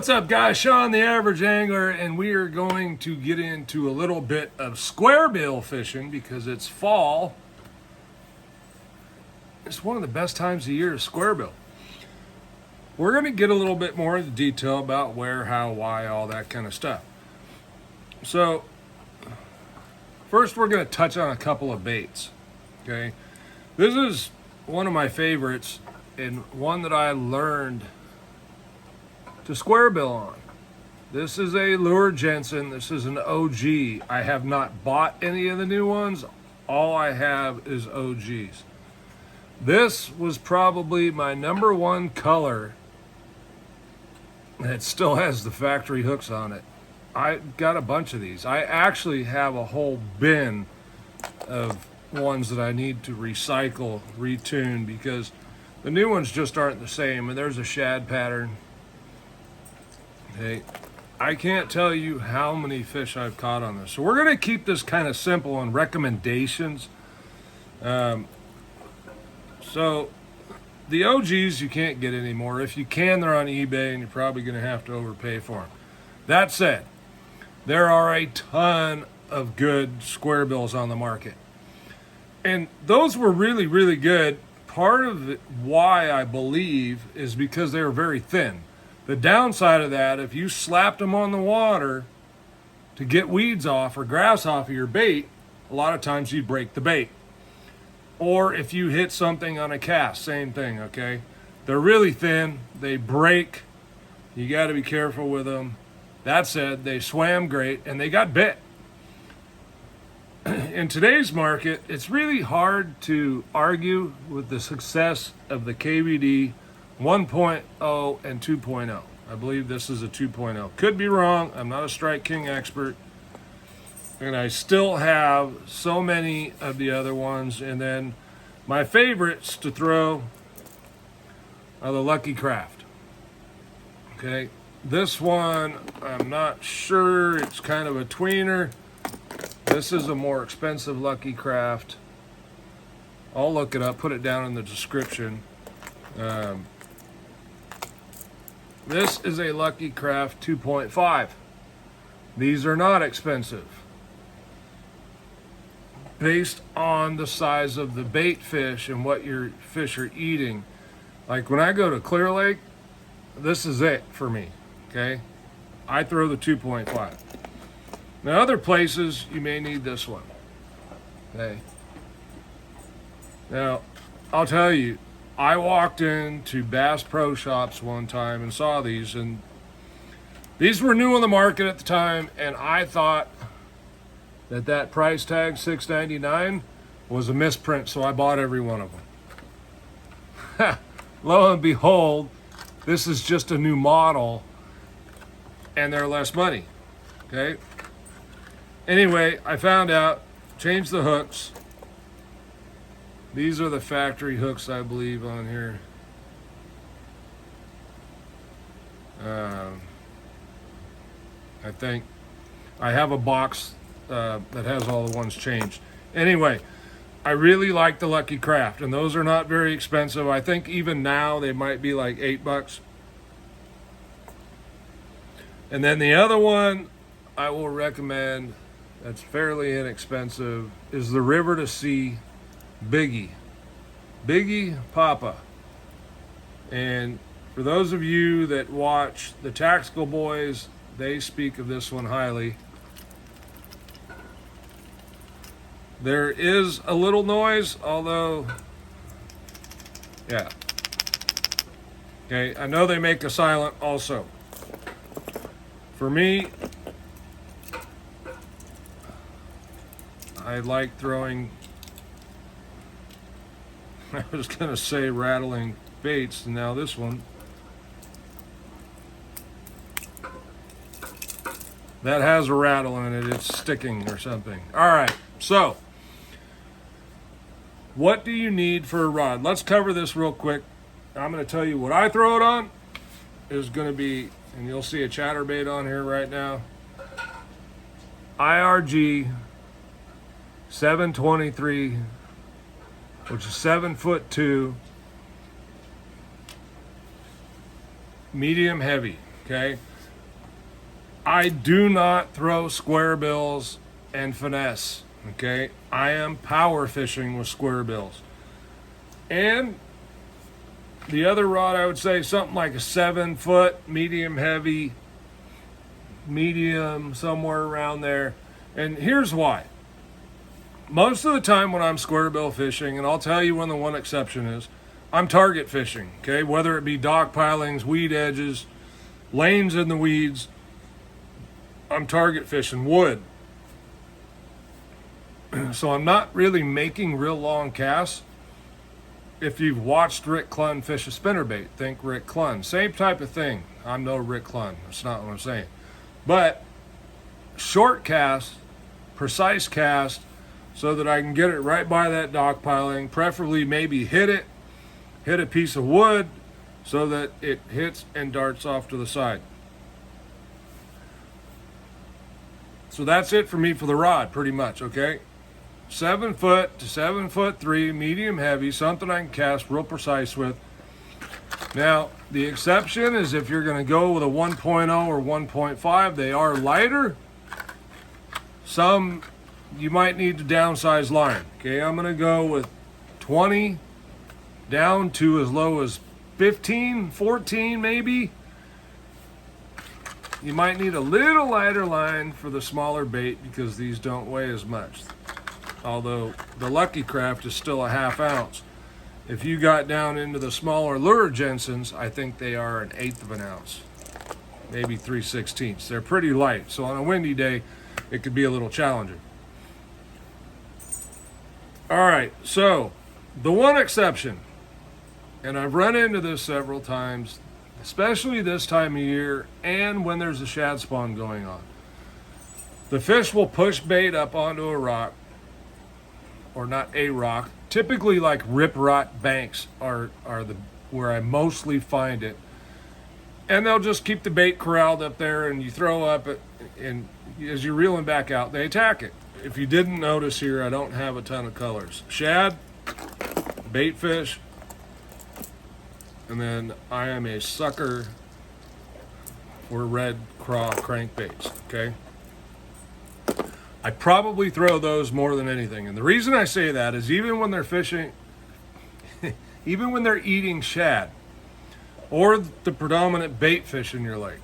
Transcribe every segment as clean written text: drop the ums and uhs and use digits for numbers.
What's up, guys? Sean, the Average Angler, and we are going to get into a little bit of squarebill fishing because it's fall. It's one of the best times of year to squarebill. We're going to get a little bit more into detail about where, how, why, all that kind of stuff. So, first we're going to touch on a couple of baits. Okay, this is one of my favorites and one that I learned to squarebill on. This is a lure Jensen. This is an OG. I have not bought any of the new ones. All I have is OGs. This was probably my number one color. It still has the factory hooks on it. I got a bunch of these. I actually have a whole bin of ones that I need to recycle, retune, because the new ones just aren't the same. And there's a shad pattern. Okay, I can't tell you how many fish I've caught on this. So we're going to keep this kind of simple on recommendations. So the OGs you can't get anymore. If you can, they're on eBay, and you're probably going to have to overpay for them. That said, there are a ton of good squarebills on the market. And those were really, really good. Part of it, why I believe, is because they were very thin. The downside of that, if you slapped them on the water to get weeds off or grass off of your bait, a lot of times you'd break the bait. Or if you hit something on a cast, same thing, okay? They're really thin, they break, you got to be careful with them. That said, they swam great and they got bit. In today's market, it's really hard to argue with the success of the KVD 1.0 and 2.0. I believe this is a 2.0. Could be wrong. I'm not a Strike King expert. And I still have so many of the other ones. And then my favorites to throw are the Lucky Craft. Okay. This one, I'm not sure. It's kind of a tweener. This is a more expensive Lucky Craft. I'll look it up, put it down in the description. This is a Lucky Craft 2.5. These are not expensive. Based on the size of the bait fish and what your fish are eating. Like when I go to Clear Lake, this is it for me, okay? I throw the 2.5. Now other places, you may need this one, okay? Now, I'll tell you, I walked into Bass Pro Shops one time and saw these, and these were new on the market at the time, and I thought that price tag, $6.99, was a misprint, so I bought every one of them. Lo and behold, this is just a new model, and they're less money, okay? Anyway, I found out, changed the hooks. These are the factory hooks, I believe, on here. I think I have a box that has all the ones changed. Anyway, I really like the Lucky Craft, and those are not very expensive. I think even now they might be like $8. And then the other one I will recommend that's fairly inexpensive is the River to Sea Biggie Papa. And for those of you that watch the Tactical Boys, they speak of this one highly. There is a little noise, although, yeah. Okay, I know they make a silent also. For me, I like throwing, I was going to say rattling baits, and now this one. That has a rattle in it. It's sticking or something. All right, so what do you need for a rod? Let's cover this real quick. I'm going to tell you what I throw it on is going to be, and you'll see a chatterbait on here right now, IRG 723, which is 7'2", medium heavy. Okay, I do not throw Squarebills and finesse. Okay, I am power fishing with Squarebills. And the other rod, I would say something like a 7-foot, medium heavy, medium, somewhere around there. And here's why. Most of the time when I'm squarebill fishing, and I'll tell you when the one exception is, I'm target fishing, okay? Whether it be dock pilings, weed edges, lanes in the weeds, I'm target fishing wood. So I'm not really making real long casts. If you've watched Rick Clunn fish a spinnerbait, think Rick Clunn. Same type of thing. I'm no Rick Clunn. That's not what I'm saying. But short cast, precise cast, so that I can get it right by that dock piling, preferably maybe hit a piece of wood so that it hits and darts off to the side. So that's it for me for the rod, pretty much, okay? 7 foot to 7'3", medium heavy, something I can cast real precise with. Now, the exception is if you're going to go with a 1.0 or 1.5, they are lighter. Some you might need to downsize line. Okay, I'm going to go with 20 down to as low as 15, 14 maybe. You might need a little lighter line for the smaller bait because these don't weigh as much. Although the Lucky Craft is still a ½ ounce. If you got down into the smaller lure Jensens, I think they are an 1/8 of an ounce, maybe 3/16. They're pretty light, so on a windy day, it could be a little challenging. All right, so the one exception, and I've run into this several times, especially this time of year and when there's a shad spawn going on. The fish will push bait up onto a rock, or not a rock. Typically, like rip rot banks are where I mostly find it, and they'll just keep the bait corralled up there, and you throw up it, and as you're reeling back out, they attack it. If you didn't notice here, I don't have a ton of colors. Shad, bait fish, and then I am a sucker for red craw crankbaits, okay? I probably throw those more than anything. And the reason I say that is even when they're fishing, even when they're eating shad or the predominant bait fish in your lake,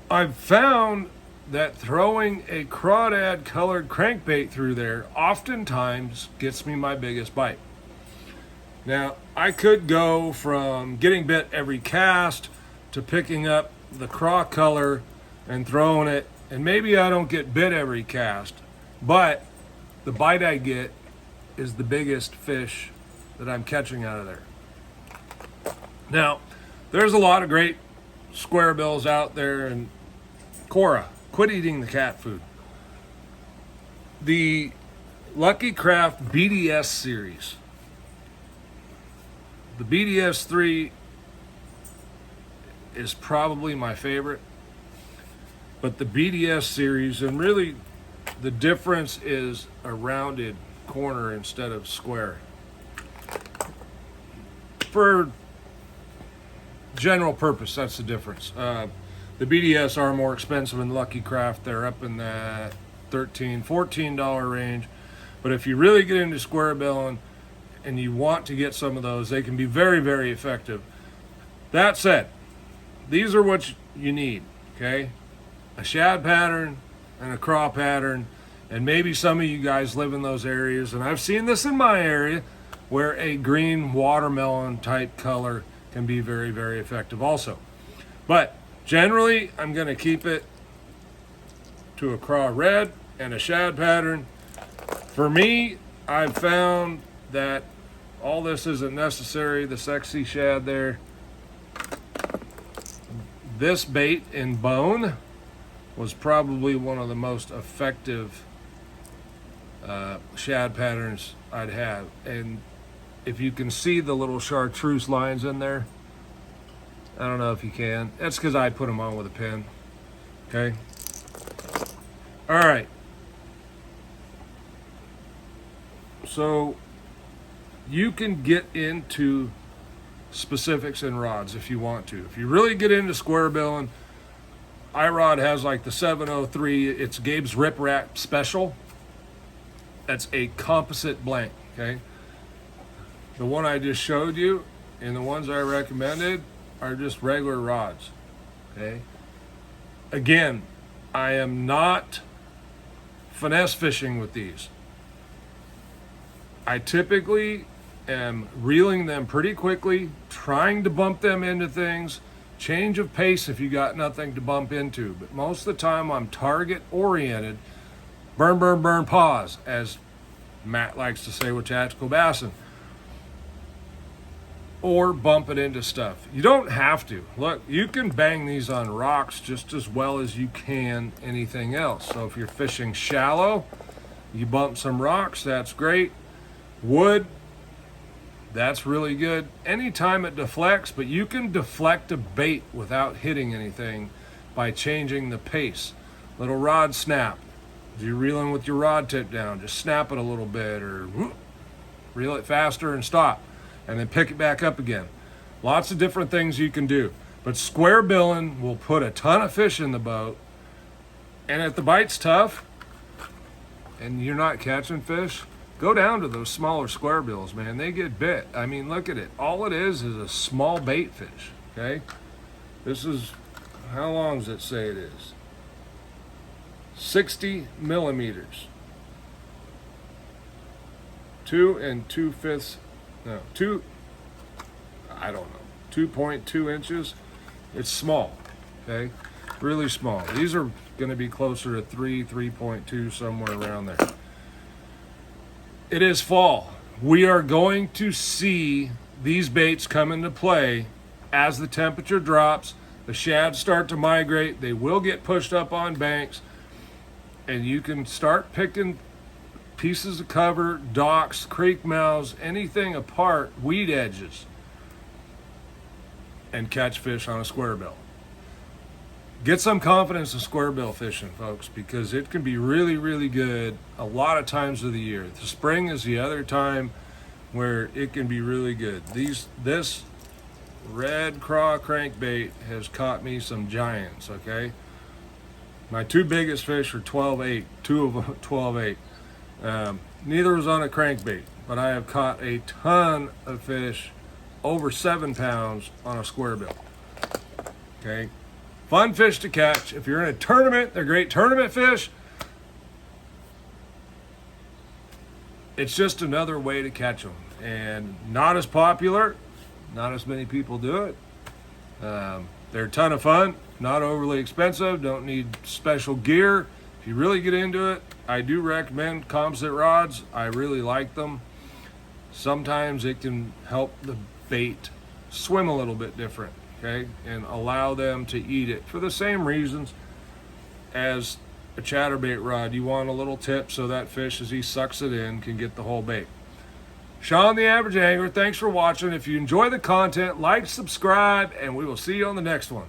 I've found that throwing a crawdad colored crankbait through there oftentimes gets me my biggest bite. Now, I could go from getting bit every cast to picking up the craw color and throwing it, and maybe I don't get bit every cast, but the bite I get is the biggest fish that I'm catching out of there. Now, there's a lot of great squarebills out there, and Cora, quit eating the cat food. The Lucky Craft BDS series. The BDS 3 is probably my favorite. But the BDS series, and really the difference is a rounded corner instead of square. For general purpose, that's the difference. The BDS are more expensive than Lucky Craft. They're up in that $13, $14 range. But if you really get into squarebilling and you want to get some of those, they can be very, very effective. That said, these are what you need, okay? A shad pattern and a craw pattern, and maybe some of you guys live in those areas, and I've seen this in my area where a green watermelon type color can be very, very effective also. But generally, I'm going to keep it to a craw red and a shad pattern. For me, I've found that all this isn't necessary. The sexy shad there. This bait in bone was probably one of the most effective shad patterns I'd have. And if you can see the little chartreuse lines in there, I don't know if you can. That's because I put them on with a pen. Okay. All right. So you can get into specifics in rods if you want to. If you really get into squarebilling, iRod has like the 703. It's Gabe's Rip Wrap Special. That's a composite blank, okay? The one I just showed you and the ones I recommended are just regular rods, okay? Again, I am not finesse fishing with these. I typically am reeling them pretty quickly, trying to bump them into things, change of pace if you got nothing to bump into. But most of the time I'm target oriented, burn, burn, burn, pause, as Matt likes to say with tactical bassing, or bump it into stuff. You don't have to. Look, you can bang these on rocks just as well as you can anything else. So if you're fishing shallow, you bump some rocks, that's great. Wood, that's really good. Anytime it deflects, but you can deflect a bait without hitting anything by changing the pace. Little rod snap. As you're reeling with your rod tip down, just snap it a little bit, or whoop, reel it faster and stop, and then pick it back up again. Lots of different things you can do. But square billing will put a ton of fish in the boat, and if the bite's tough and you're not catching fish, go down to those smaller square bills, man. They get bit. I mean, look at it. All it is a small bait fish, okay? This is, how long does it say it is? 60 millimeters. 2 2.2 inches. It's small, okay? Really small. These are gonna be closer to 3.2, somewhere around there. It is fall. We are going to see these baits come into play as the temperature drops, the shads start to migrate, they will get pushed up on banks, and you can start picking pieces of cover, docks, creek mouths, anything apart, weed edges, and catch fish on a square bill. Get some confidence in square bill fishing, folks, because it can be really, really good a lot of times of the year. The spring is the other time where it can be really good. This red craw crankbait has caught me some giants, okay? My two biggest fish are 12.8, two of them 12.8. Neither was on a crankbait, but I have caught a ton of fish over 7 pounds on a square bill, okay? Fun fish to catch. If you're in a tournament, they're great tournament fish. It's just another way to catch them, and not as popular. Not as many people do it. They're a ton of fun, not overly expensive, don't need special gear. If you really get into it, I do recommend composite rods. I really like them. Sometimes it can help the bait swim a little bit different, okay, and allow them to eat it for the same reasons as a chatterbait rod. You want a little tip so that fish, as he sucks it in, can get the whole bait. Sean the Average Angler, thanks for watching. If you enjoy the content, like, subscribe, and we will see you on the next one.